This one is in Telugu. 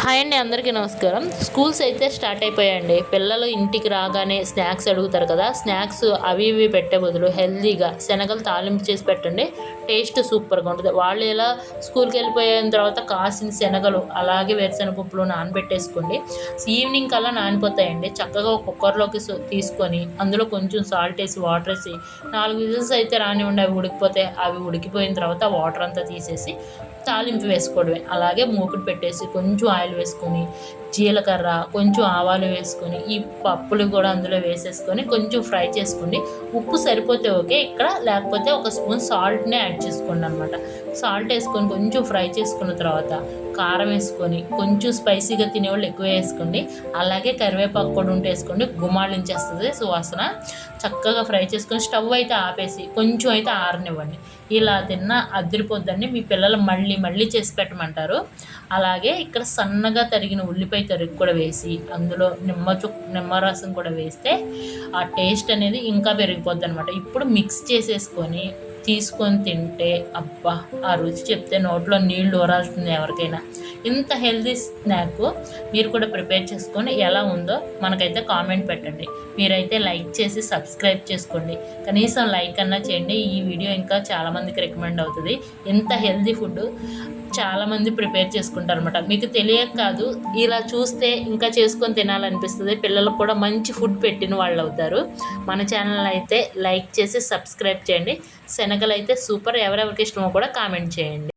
హాయ్ అండి, అందరికీ నమస్కారం. స్కూల్స్ అయితే స్టార్ట్ అయిపోయాయండి. పిల్లలు ఇంటికి రాగానే స్నాక్స్ అడుగుతారు కదా. స్నాక్స్ అవి ఇవి పెట్టే బదులు హెల్తీగా శనగలు తాలింపు చేసి పెట్టండి. టేస్ట్ సూపర్గా ఉంటుంది. వాళ్ళు ఇలా స్కూల్కి వెళ్ళిపోయిన తర్వాత కాసిన శనగలు అలాగే వేరుశనగ పప్పులు నానబెట్టేసుకోండి. ఈవినింగ్ కల్లా నానిపోతాయండి. చక్కగా ఒక కుక్కర్లోకి తీసుకొని అందులో కొంచెం సాల్ట్ వేసి వాటర్ వేసి 4 విజిల్స్ అయితే రానివ్వండి. అవి ఉడికిపోతే అవి ఉడికిపోయిన తర్వాత వాటర్ అంతా తీసేసి తాలింపు వేసుకోవడమే. అలాగే మూకుడు పెట్టేసి కొంచెం ఆయిల్ వేసుకొని జీలకర్ర కొంచెం ఆవాలు వేసుకొని ఈ పప్పులు కూడా అందులో వేసేసుకొని కొంచెం ఫ్రై చేసుకోండి. ఉప్పు సరిపోతే ఓకే, ఇక్కడ లేకపోతే ఒక స్పూన్ సాల్ట్నే యాడ్ చేసుకోండి అనమాట. సాల్ట్ వేసుకొని కొంచెం ఫ్రై చేసుకున్న తర్వాత కారం వేసుకొని కొంచెం స్పైసీగా తినేవాళ్ళు ఎక్కువ వేసుకోండి. అలాగే కరివేపాకు కూడా ఉంటే వేసుకోండి, గుమాళించేస్తుంది సువాసన. చక్కగా ఫ్రై చేసుకొని స్టవ్ అయితే ఆపేసి కొంచెం అయితే ఆరనివ్వండి. ఇలా తిన్నా అదిరిపోద్దండి. మీ పిల్లలు మళ్ళీ మళ్ళీ చేసి పెట్టమంటారు. అలాగే ఇక్కడ సన్నగా తరిగిన ఉల్లిపాయ తరుగు కూడా వేసి అందులో నిమ్మరసం కూడా వేస్తే ఆ టేస్ట్ అనేది ఇంకా పెరిగిపోద్ది అనమాట. ఇప్పుడు మిక్స్ చేసేసుకొని తీసుకొని తింటే అబ్బా, ఆ రుచి చెప్తే నోట్లో నీళ్లు ఊరాల్సింది ఎవరికైనా. ఇంత హెల్తీ స్నాక్ మీరు కూడా ప్రిపేర్ చేసుకొని ఎలా ఉందో మనకైతే కామెంట్ పెట్టండి. మీరైతే లైక్ చేసి సబ్స్క్రైబ్ చేసుకోండి. కనీసం లైక్ అన్నా చేయండి. ఈ వీడియో ఇంకా చాలామందికి రికమెండ్ అవుతుంది. ఇంత హెల్తీ ఫుడ్ చాలామంది ప్రిపేర్ చేసుకుంటారు అనమాట. మీకు తెలియక కాదు, ఇలా చూస్తే ఇంకా చేసుకొని తినాలనిపిస్తుంది. పిల్లలకు కూడా మంచి ఫుడ్ పెట్టిన వాళ్ళు అవుతారు. మన ఛానల్ అయితే లైక్ చేసి సబ్స్క్రైబ్ చేయండి. శనగలు అయితే సూపర్. ఎవరెవరికి ఇష్టమో కూడా కామెంట్ చేయండి.